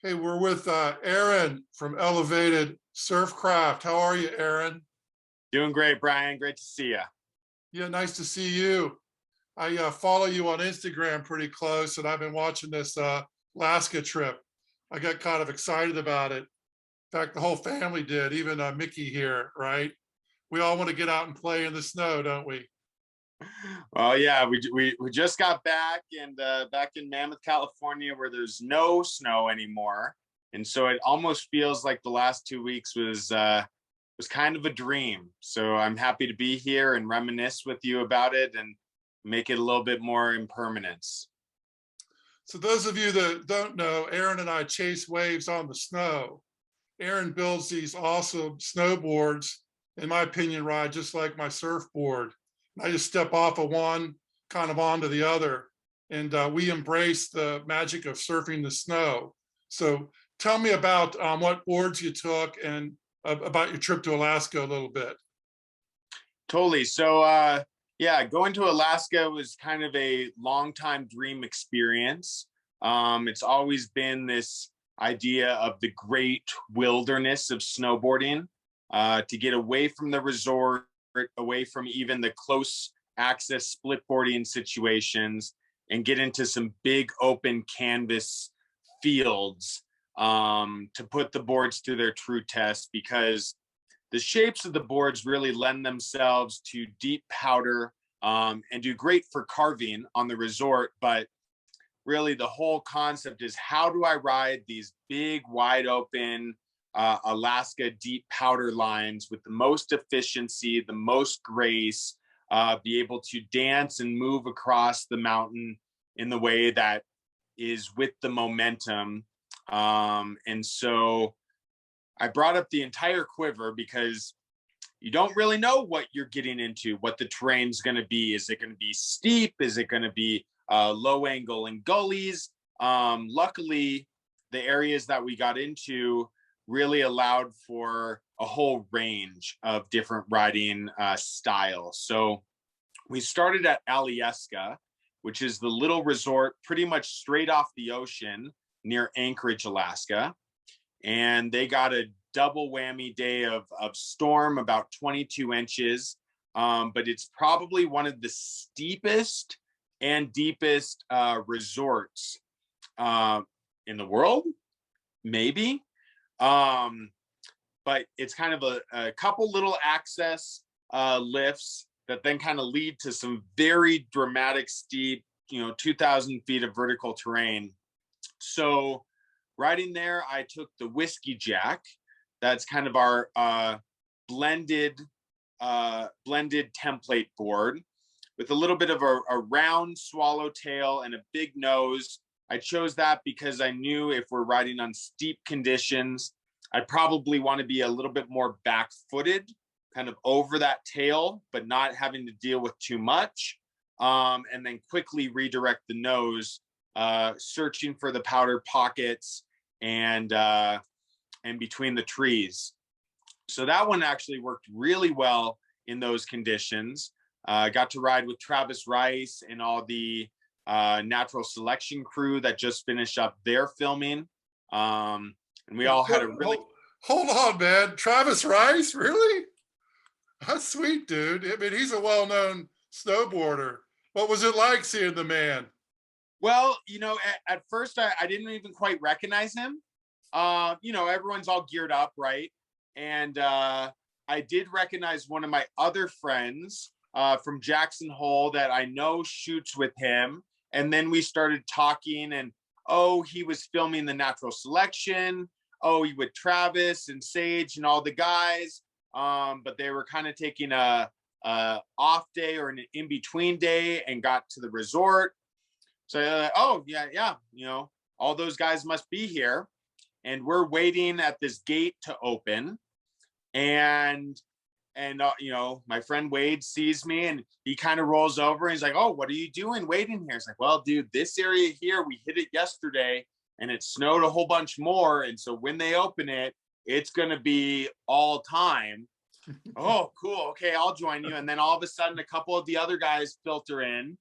Hey, we're with Aaron from Elevated SurfCraft. How are you, Aaron? Doing great, Brian. Great to see you. Yeah, nice to see you. I follow you on Instagram pretty close, and I've been watching this Alaska trip. I got kind of excited about it. In fact, the whole family did, even Mickey here, right? We all want to get out and play in the snow, don't we? Well, yeah, we just got back and back in Mammoth, California, where there's no snow anymore, and so it almost feels like the last 2 weeks was kind of a dream. So I'm happy to be here and reminisce with you about it and make it a little bit more impermanence. So those of you that don't know, Aaron and I chase waves on the snow. Aaron builds these awesome snowboards, in my opinion, ride just like my surfboard. I just step off of one, kind of onto the other, and we embrace the magic of surfing the snow. So tell me about what boards you took and about your trip to Alaska a little bit. Totally. So yeah, going to Alaska was kind of a long time dream experience. It's always been this idea of the great wilderness of snowboarding, to get away from the resort, away from even the close access split boarding situations, and get into some big open canvas fields, to put the boards to their true test, because the shapes of the boards really lend themselves to deep powder, and do great for carving on the resort. But really the whole concept is, how do I ride these big, wide open Alaska deep powder lines with the most efficiency, the most grace, be able to dance and move across the mountain in the way that is with the momentum. And so I brought up the entire quiver because you don't really know what you're getting into, what the terrain's going to be. Is it going to be steep? Is it going to be low angle and gullies? Luckily, the areas that we got into really allowed for a whole range of different riding styles. So we started at Alyeska, which is the little resort pretty much straight off the ocean near Anchorage, Alaska. And they got a double whammy day of storm, about 22 inches. But it's probably one of the steepest and deepest resorts in the world, maybe. But it's kind of a couple little access lifts that then kind of lead to some very dramatic, steep, 2,000 feet of vertical terrain. So riding there, I took the Whiskey Jack. That's kind of our blended template board with a little bit of a round swallowtail and a big nose. I chose that because I knew if we're riding on steep conditions, I'd probably want to be a little bit more back-footed, kind of over that tail, but not having to deal with too much. And then quickly redirect the nose, searching for the powder pockets and between the trees. So that one actually worked really well in those conditions. Got to ride with Travis Rice and all the natural selection crew that just finished up their filming. And we all had a really... Hold on, man. Travis Rice, really? That's sweet, dude. I mean, he's a well-known snowboarder. What was it like seeing the man? Well, at first I didn't even quite recognize him. Everyone's all geared up, right? And I did recognize one of my other friends from Jackson Hole that I know shoots with him. And then we started talking, and he was filming the natural selection. He with Travis and Sage and all the guys. But they were kind of taking a off day or an in-between day and got to the resort. So yeah, all those guys must be here. And we're waiting at this gate to open. And my friend Wade sees me and he kind of rolls over and he's like, "Oh, what are you doing waiting here?" It's like, "Well, dude, this area here, we hit it yesterday and it snowed a whole bunch more. And so when they open it, it's going to be all time." "Oh, cool. Okay, I'll join you." And then all of a sudden, a couple of the other guys filter in,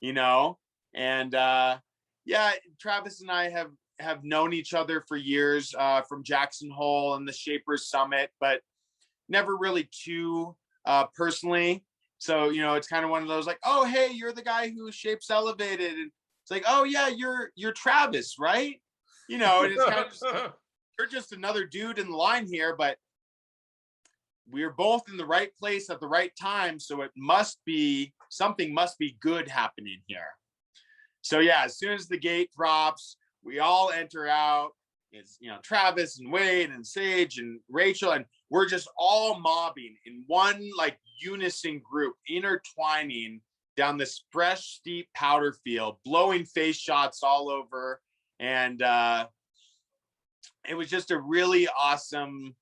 and yeah, Travis and I have have known each other for years from Jackson Hole and the Shapers Summit, but never really too personally. So, you know, it's kind of one of those like, oh, hey, you're the guy who shapes Elevated. And it's like, oh yeah, you're Travis, right? You know, and it's kind of just, you're just another dude in the line here, but we're both in the right place at the right time. So it must be, something must be good happening here. So yeah, as soon as the gate drops, we all enter out. It's, you know, Travis and Wade and Sage and Rachel, and we're just all mobbing in one like unison group, intertwining down this fresh, steep powder field, blowing face shots all over. And it was just a really awesome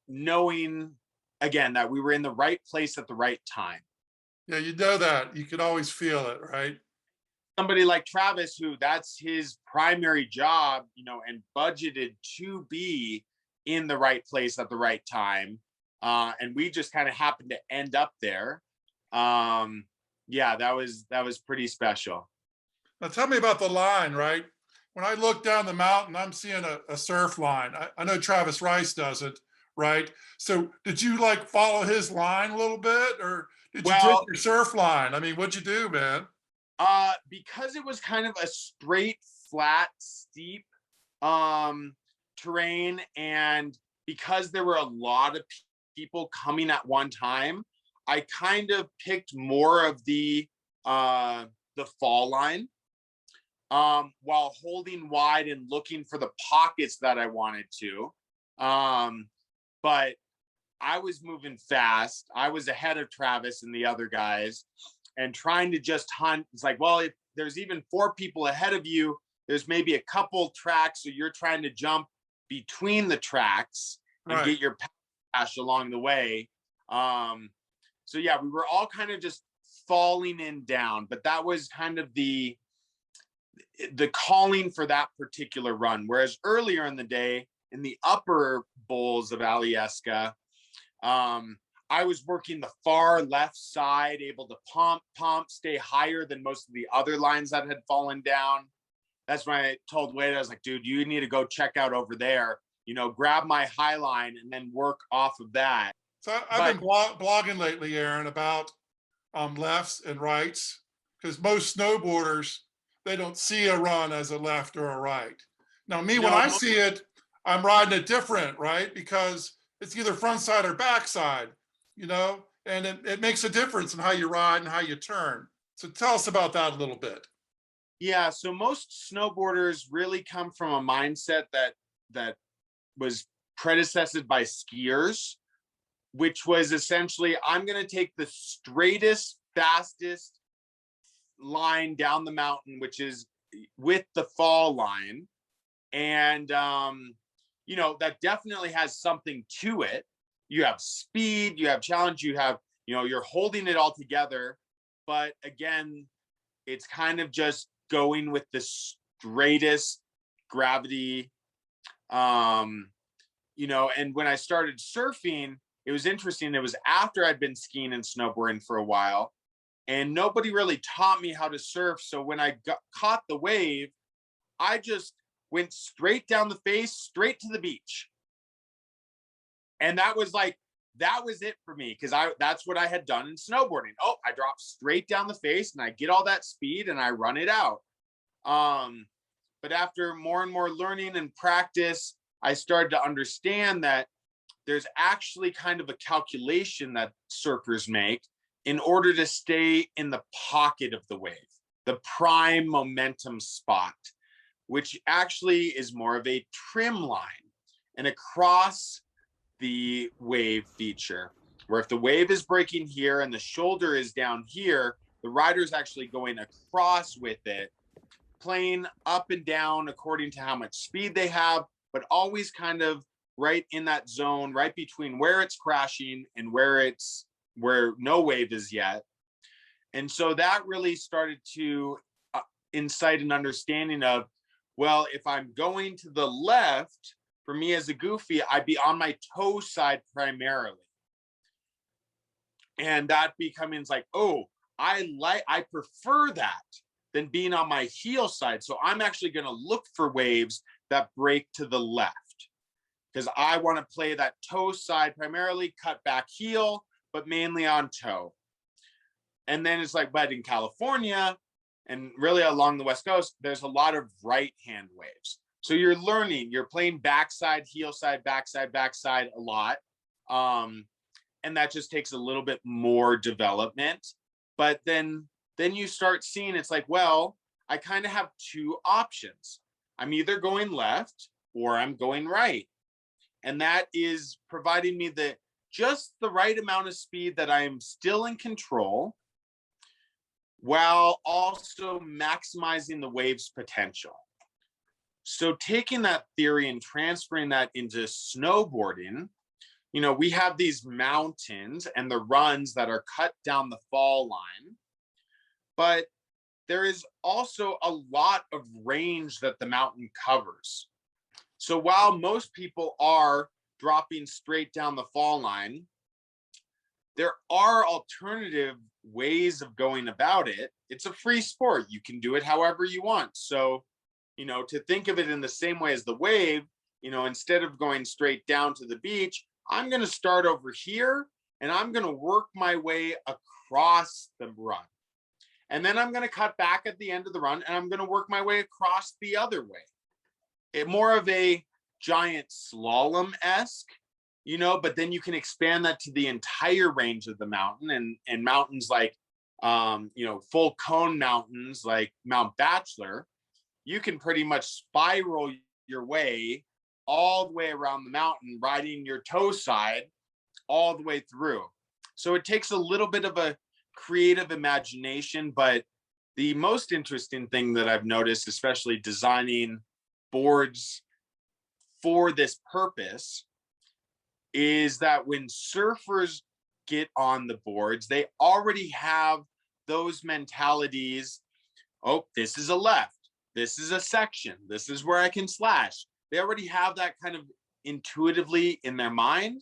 knowing, again, that we were in the right place at the right time. Yeah, you know that. You can always feel it, right? Somebody like Travis, who that's his primary job, you know, and budgeted to be in the right place at the right time. And we just kind of happened to end up there. Yeah, that was pretty special. Now tell me about the line, right? When I look down the mountain, I'm seeing a surf line. I know Travis Rice doesn't, right? So did you like follow his line a little bit, or did you take your surf line? I mean, what'd you do, man? Because it was kind of a straight, flat, steep terrain, and because there were a lot of people coming at one time, I kind of picked more of the fall line, while holding wide and looking for the pockets that I wanted to. But I was moving fast. I was ahead of Travis and the other guys, and trying to just hunt. It's like, well, if there's even 4 people ahead of you, there's maybe a couple tracks, so you're trying to jump between the tracks and get your pass along the way. So yeah, we were all kind of just falling in down, but that was kind of the calling for that particular run. Whereas earlier in the day, in the upper bowls of Alyeska, I was working the far left side, able to pump, stay higher than most of the other lines that had fallen down. That's when I told Wade, I was like, dude, you need to go check out over there, you know, grab my high line and then work off of that. So I've been blogging lately, Aaron, about lefts and rights, because most snowboarders, they don't see a run as a left or a right. Now me, when I see it, I'm riding it different, right? Because it's either front side or back side, you know, and it makes a difference in how you ride and how you turn. So tell us about that a little bit. Yeah, so most snowboarders really come from a mindset that was predecessed by skiers, which was essentially, I'm going to take the straightest, fastest line down the mountain, which is with the fall line. And, you know, that definitely has something to it. You have speed, you have challenge, you have, you know, you're holding it all together. But again, it's kind of just going with the straightest gravity. You know, and when I started surfing, it was interesting. It was after I'd been skiing and snowboarding for a while, and nobody really taught me how to surf. So when I caught the wave, I just went straight down the face, straight to the beach. And that was it for me, because that's what I had done in snowboarding. Oh, I drop straight down the face and I get all that speed and I run it out. But after more and more learning and practice, I started to understand that there's actually kind of a calculation that surfers make in order to stay in the pocket of the wave, the prime momentum spot, which actually is more of a trim line and across the wave feature, where if the wave is breaking here and the shoulder is down here, the rider's actually going across with it, playing up and down according to how much speed they have, but always kind of right in that zone, right between where it's crashing and where no wave is yet. And so that really started to incite an understanding of, well, if I'm going to the left, for me as a goofy, I'd be on my toe side primarily. And that becomes like, oh, I prefer that. than being on my heel side. So I'm actually going to look for waves that break to the left because I want to play that toe side primarily, cut back heel, but mainly on toe. And then it's like, but in California and really along the West Coast, there's a lot of right hand waves. So you're learning, you're playing backside, heel side, backside, backside a lot. And that just takes a little bit more development. But then you start seeing it's like, well, I kind of have two options. I'm either going left or I'm going right. And that is providing me just the right amount of speed that I am still in control while also maximizing the wave's potential. So taking that theory and transferring that into snowboarding, we have these mountains and the runs that are cut down the fall line, but there is also a lot of range that the mountain covers. So while most people are dropping straight down the fall line, there are alternative ways of going about it. It's a free sport. You can do it however you want. So, to think of it in the same way as the wave, instead of going straight down to the beach, I'm going to start over here and I'm going to work my way across the run. And then I'm going to cut back at the end of the run and I'm going to work my way across the other way. More of a giant slalom-esque, but then you can expand that to the entire range of the mountain and mountains like, full cone mountains like Mount Bachelor, you can pretty much spiral your way all the way around the mountain, riding your toe side all the way through. So it takes a little bit of a creative imagination, but the most interesting thing that I've noticed, especially designing boards for this purpose, is that when surfers get on the boards, they already have those mentalities. Oh, this is a left. This is a section. This is where I can slash. They already have that kind of intuitively in their mind.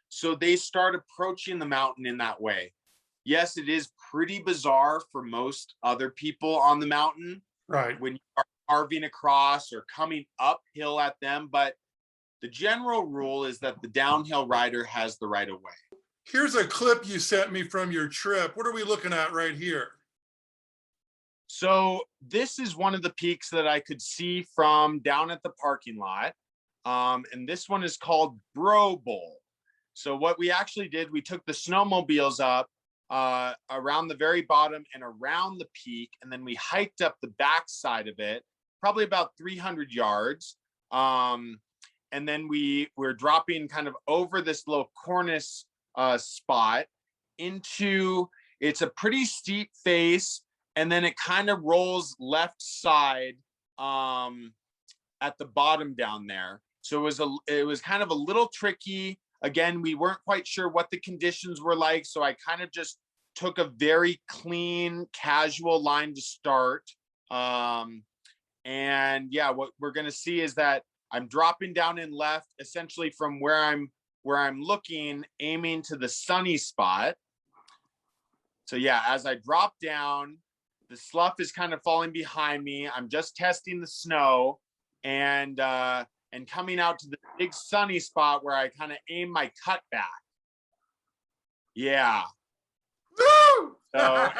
So they start approaching the mountain in that way. Yes, it is pretty bizarre for most other people on the mountain. Right. When you are carving across or coming uphill at them. But the general rule is that the downhill rider has the right of way. Here's a clip you sent me from your trip. What are we looking at right here? So this is one of the peaks that I could see from down at the parking lot. And this one is called Bro Bowl. So what we actually did, we took the snowmobiles up around the very bottom and around the peak, and then we hiked up the backside of it, probably about 300 yards. And then we're dropping kind of over this little cornice spot into, it's a pretty steep face, and then it kind of rolls left side at the bottom down there. So it was kind of a little tricky. Again, we weren't quite sure what the conditions were like, so I kind of just took a very clean, casual line to start. And yeah, what we're going to see is that I'm dropping down in left, essentially from where I'm looking, aiming to the sunny spot. So yeah, as I drop down, the slough is kind of falling behind me. I'm just testing the snow and coming out to the big sunny spot where I kind of aim my cut back. Yeah. So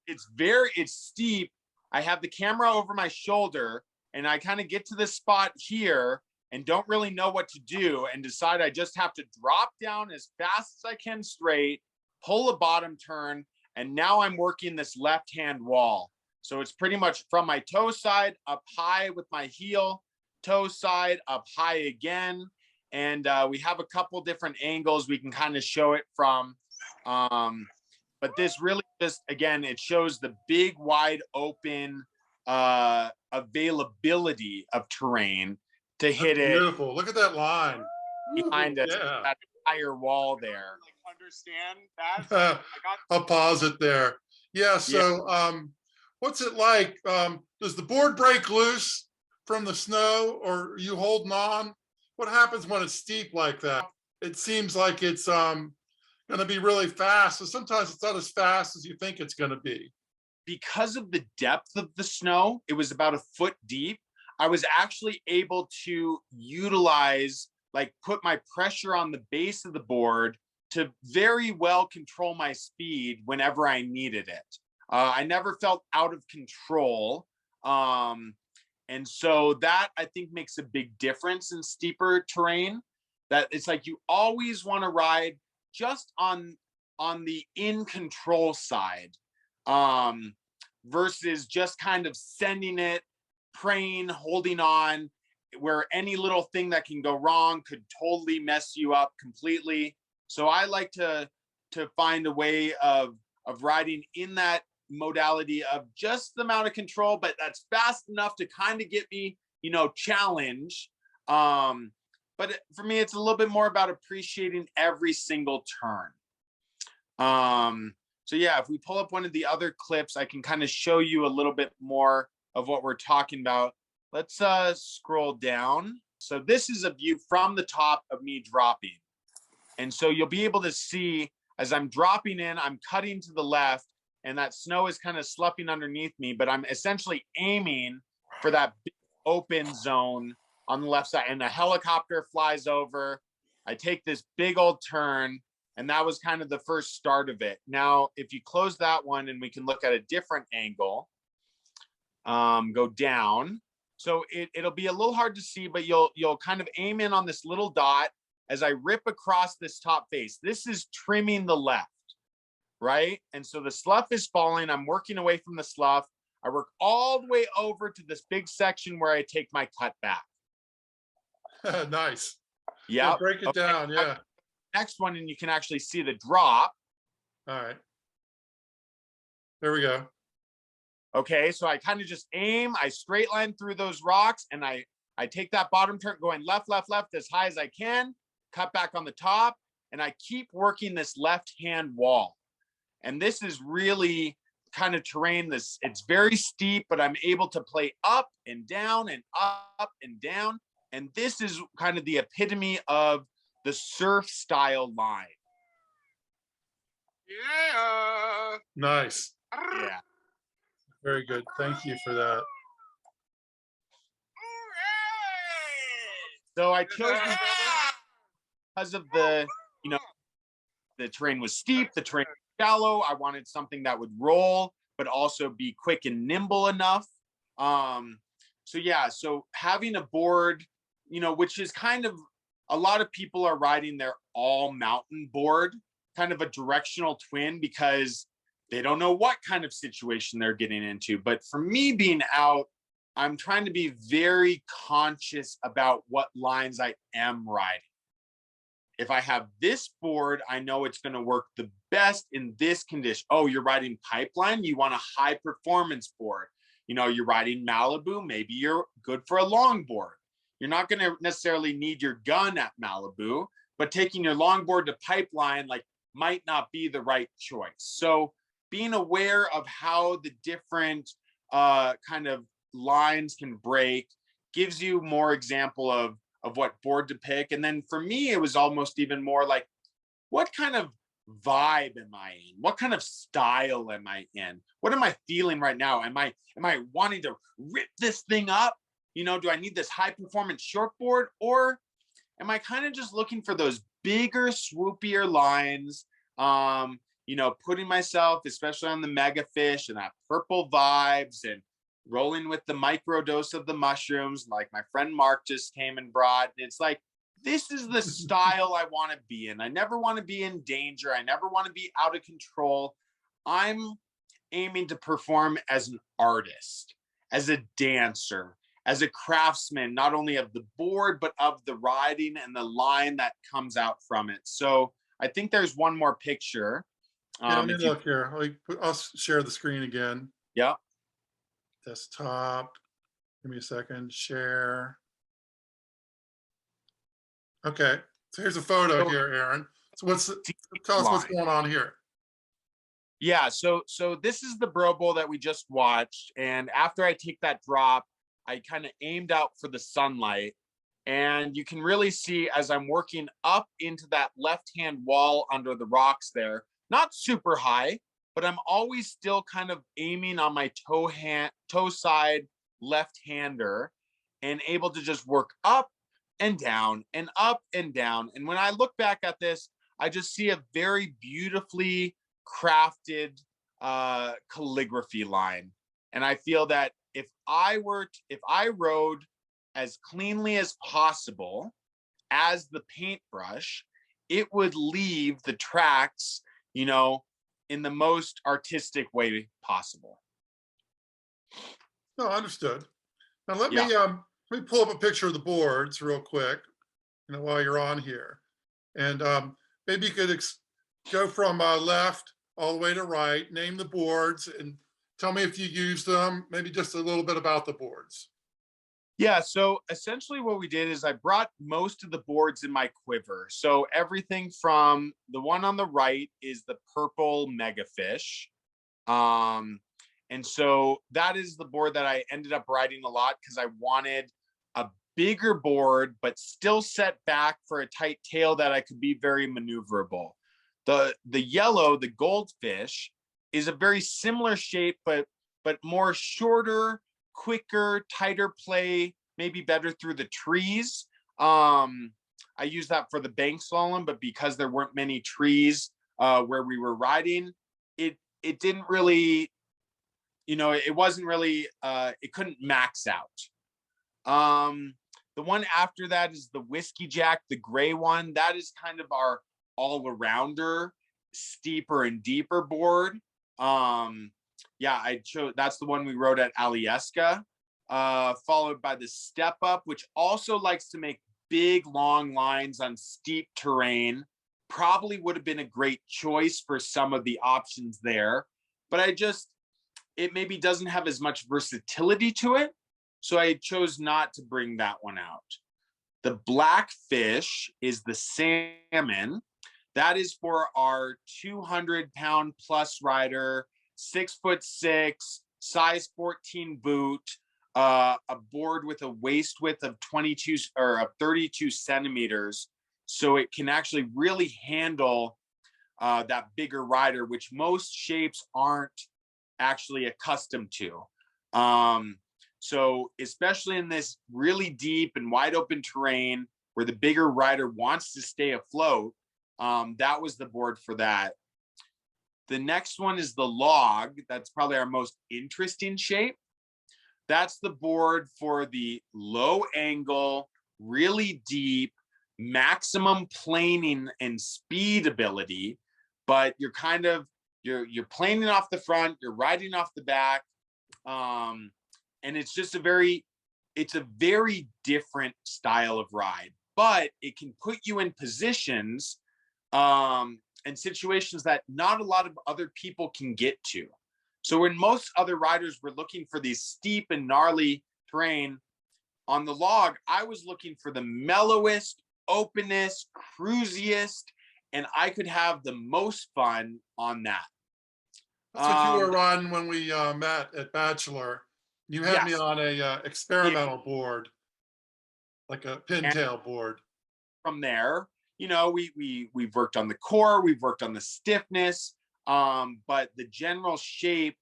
it's steep. I have the camera over my shoulder and I kind of get to this spot here and don't really know what to do and decide I just have to drop down as fast as I can straight, pull a bottom turn, and now I'm working this left-hand wall. So it's pretty much from my toe side up high with my heel, toe side up high again. And we have a couple different angles we can kind of show it from. But this really just, again, it shows the big, wide open availability of terrain to hit it. Beautiful. Look at that line. Behind us, Yeah. that entire wall there. Like, understand that? I'll pause it there. Yeah. So what's it like? Does the board break loose from the snow, or are you holding on? What happens when it's steep like that? It seems like it's going to be really fast. So sometimes it's not as fast as you think it's going to be. because of the depth of the snow, it was about a foot deep. I was actually able to utilize, like put my pressure on the base of the board to very well control my speed whenever I needed it. I never felt out of control. And so that I think makes a big difference in steeper terrain, that it's like you always want to ride just on the in control side, versus just kind of sending it, praying, holding on, where any little thing that can go wrong could totally mess you up completely. So I like to find a way of riding in that modality of just the amount of control, but that's fast enough to kind of get me, you know, challenge. But for me, it's a little bit more about appreciating every single turn. So yeah, if we pull up one of the other clips, I can kind of show you a little bit more of what we're talking about. Let's scroll down. So this is a view from the top of me dropping. And so you'll be able to see as I'm dropping in, I'm cutting to the left, and that snow is kind of sloughing underneath me, but I'm essentially aiming for that big open zone on the left side, and a helicopter flies over. I take this big old turn, and that was kind of the first start of it. Now, if you close that one and we can look at a different angle, go down. So it'll be a little hard to see, but you'll kind of aim in on this little dot as I rip across this top face. This is trimming the left, right? And so the slough is falling. I'm working away from the slough. I work all the way over to this big section where I take my cut back. Nice. Yeah. Break it down. Yeah. Next one, and you can actually see the drop. All right. There we go. Okay, so I kind of just aim, I straight line through those rocks, and I take that bottom turn going left, left, left as high as I can, cut back on the top, and I keep working this left-hand wall. And this is really kind of terrain, it's very steep, but I'm able to play up and down and up and down. And this is kind of the epitome of the surf style line. Yeah. Nice. Yeah. Very good. Thank you for that. So I chose this because of the, you know, the terrain was steep, the terrain was shallow. I wanted something that would roll, but also be quick and nimble enough. So yeah, so having a board, you know, which is kind of, a lot of people are riding their all mountain board, kind of a directional twin, because they don't know what kind of situation they're getting into. But for me being out, I'm trying to be very conscious about what lines I am riding. If I have this board, I know it's going to work the best in this condition. Oh, you're riding pipeline, you want a high performance board. You know, you're riding Malibu, maybe you're good for a long board. You're not going to necessarily need your gun at Malibu, but taking your longboard to pipeline like might not be the right choice. So being aware of how the different kind of lines can break gives you more example of what board to pick. And then for me, it was almost even more like, what kind of vibe am I in? What kind of style am I in? What am I feeling right now? Am I wanting to rip this thing up? You know, do I need this high performance shortboard, or am I kind of just looking for those bigger, swoopier lines? You know, putting myself, especially on the mega fish and that purple vibes, and rolling with the micro dose of the mushrooms, like my friend Mark just came and brought. It's like, this is the style I want to be in. I never want to be in danger. I never want to be out of control. I'm aiming to perform as an artist, as a dancer, as a craftsman, not only of the board, but of the riding and the line that comes out from it. So I think there's one more picture. Yeah, let me look here. I'll share the screen again. Yeah. Desktop. Give me a second. Share. Okay. So here's a photo here, Aaron. So tell us what's going on here. Yeah. So this is the Bro Bowl that we just watched. And after I take that drop, I kind of aimed out for the sunlight. And you can really see as I'm working up into that left-hand wall under the rocks there, not super high, but I'm always still kind of aiming on my toe side left-hander and able to just work up and down and up and down. And when I look back at this, I just see a very beautifully crafted calligraphy line. And I feel that if I rode as cleanly as possible as the paintbrush, it would leave the tracks, you know, in the most artistic way possible. No, understood. Now let Yeah. me pull up a picture of the boards real quick, you know, while you're on here. And maybe you could go from left all the way to right, name the boards and tell me if you use them, maybe just a little bit about the boards. Yeah, so essentially what we did is I brought most of the boards in my quiver. So everything from the one on the right is the purple Megafish. And so that is the board that I ended up riding a lot because I wanted a bigger board, but still set back for a tight tail that I could be very maneuverable. The yellow, the Goldfish, is a very similar shape, but more shorter, quicker, tighter play, maybe better through the trees. I use that for the bank slalom, but because there weren't many trees where we were riding, it didn't really, you know, it wasn't really, it couldn't max out. The one after that is the Whiskey Jack, the gray one. That is kind of our all-arounder, steeper and deeper board. Yeah, I chose, that's the one we rode at Alyeska, followed by the Step Up, which also likes to make big, long lines on steep terrain. Probably would have been a great choice for some of the options there, but it maybe doesn't have as much versatility to it. So I chose not to bring that one out. The Blackfish is the Salmon. That is for our 200-pound plus rider, 6'6", size 14 boot, a board with a waist width of 22 or of 32 centimeters. So it can actually really handle that bigger rider, which most shapes aren't actually accustomed to. So especially in this really deep and wide open terrain where the bigger rider wants to stay afloat, that was the board for that. The next one is the Log. That's probably our most interesting shape. That's the board for the low angle, really deep, maximum planing and speed ability, but you're kind of, you're planing off the front, you're riding off the back. And it's just it's a very different style of ride, but it can put you in positions and situations that not a lot of other people can get to. So when most other riders were looking for these steep and gnarly terrain, on the Log, I was looking for the mellowest, openest, cruisiest, and I could have the most fun on that. That's what you were riding when we met at Bachelor. You had me Yes. on a experimental board, like a pintail board. From there, you know, we've worked on the core, we've worked on the stiffness, but the general shape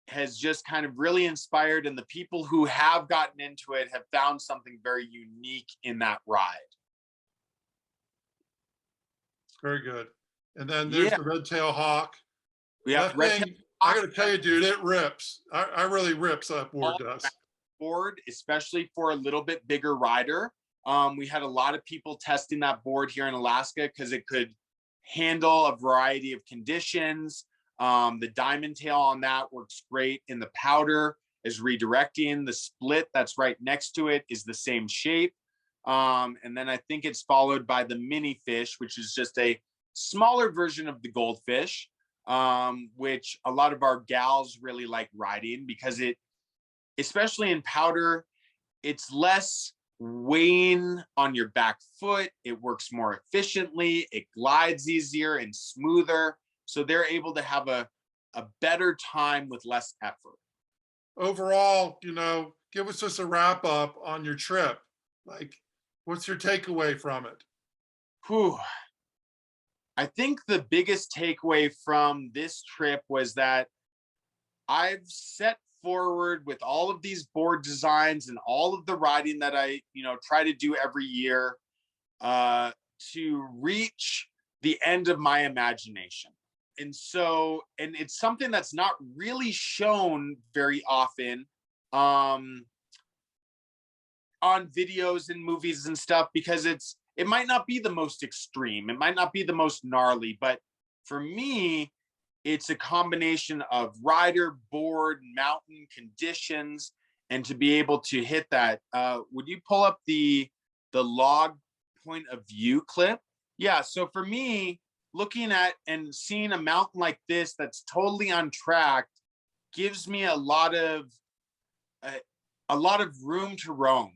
has just kind of really inspired, and the people who have gotten into it have found something very unique in that ride. Very good. And then there's the Red Tail Hawk. Yeah, That thing, I gotta tell you, dude, it rips. I really rips, that board does. Board, especially for a little bit bigger rider. We had a lot of people testing that board here in Alaska because it could handle a variety of conditions. The diamond tail on that works great in the powder as redirecting. The split that's right next to it is the same shape. And then I think it's followed by the Mini Fish, which is just a smaller version of the Goldfish, which a lot of our gals really like riding because it, especially in powder, it's less weighing on your back foot. It works more efficiently. It glides easier and smoother. So they're able to have a better time with less effort. Overall, you know, give us just a wrap up on your trip. Like, what's your takeaway from it? Whew. I think the biggest takeaway from this trip was that I've set forward with all of these board designs and all of the riding that I, try to do every year to reach the end of my imagination. And it's something that's not really shown very often on videos and movies and stuff, because it might not be the most extreme. It might not be the most gnarly, but for me, it's a combination of rider, board, mountain conditions, and to be able to hit that. Would you pull up the log point of view clip? Yeah, so for me, looking at and seeing a mountain like this that's totally untracked gives me a lot of room to roam.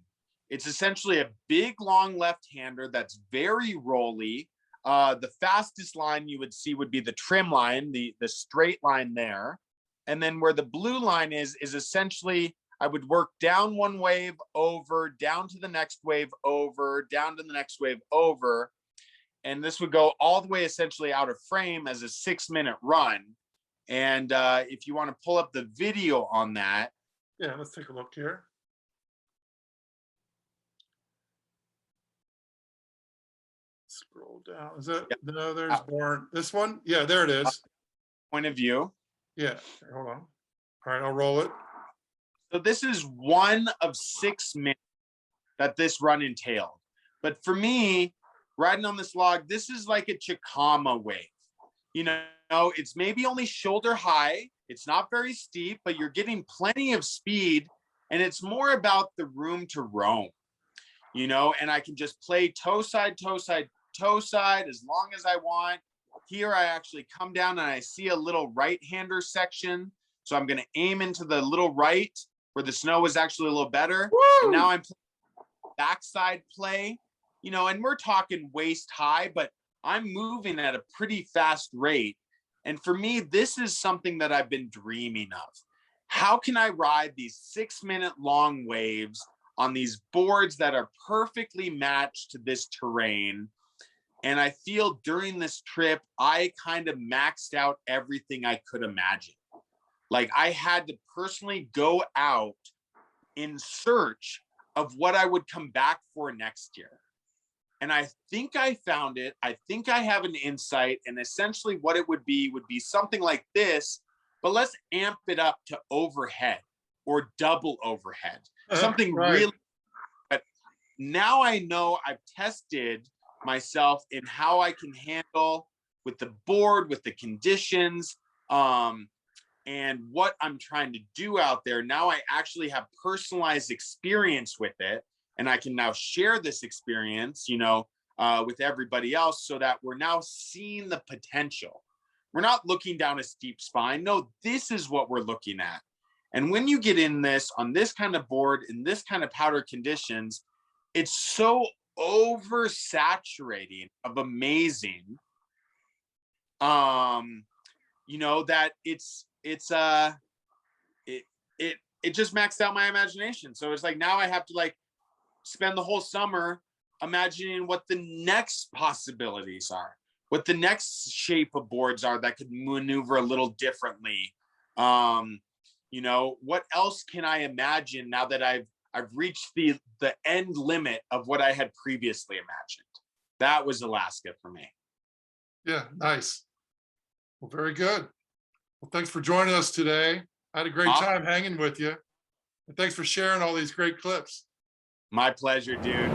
It's essentially a big, long left-hander that's very rolly. The fastest line you would see would be the trim line, the straight line there. And then where the blue line is essentially, I would work down one wave, over, down to the next wave, over, down to the next wave, over. And this would go all the way essentially out of frame as a 6-minute run. And if you want to pull up the video on that. Yeah, let's take a look here. Scroll down. Is that, Yep. no, there's Born. This one? Yeah, there it is. Point of view. Yeah, here, hold on. All right, I'll roll it. So this is one of 6 minutes that this run entailed. But for me, riding on this log, this is like a Chicama wave. It's maybe only shoulder high. It's not very steep, but you're getting plenty of speed. And it's more about the room to roam, and I can just play toe side, toe side, toe side as long as I want. Here I actually come down and I see a little right-hander section. So I'm going to aim into the little right where the snow is actually a little better. Woo! And now I'm playing backside play, and we're talking waist high, but I'm moving at a pretty fast rate. And for me, this is something that I've been dreaming of. How can I ride these 6-minute long waves on these boards that are perfectly matched to this terrain? And I feel during this trip, I kind of maxed out everything I could imagine. Like I had to personally go out in search of what I would come back for next year. And I think I found it. I think I have an insight. And essentially what it would be something like this, but let's amp it up to overhead or double overhead. Something right. Really, but now I know I've tested myself in how I can handle with the board, with the conditions, and what I'm trying to do out there. Now I actually have personalized experience with it, and I can now share this experience, with everybody else, so that we're now seeing the potential. We're not looking down a steep spine. No, this is what we're looking at. And when you get in this on this kind of board in this kind of powder conditions, it's so oversaturating of amazing, that it just maxed out my imagination. So it's like now I have to spend the whole summer imagining what the next possibilities are, what the next shape of boards are that could maneuver a little differently. What else can I imagine now that I've reached the end limit of what I had previously imagined? That was Alaska for me. Yeah, nice. Well, very good. Well, thanks for joining us today. I had a great time hanging with you. And thanks for sharing all these great clips. My pleasure, dude.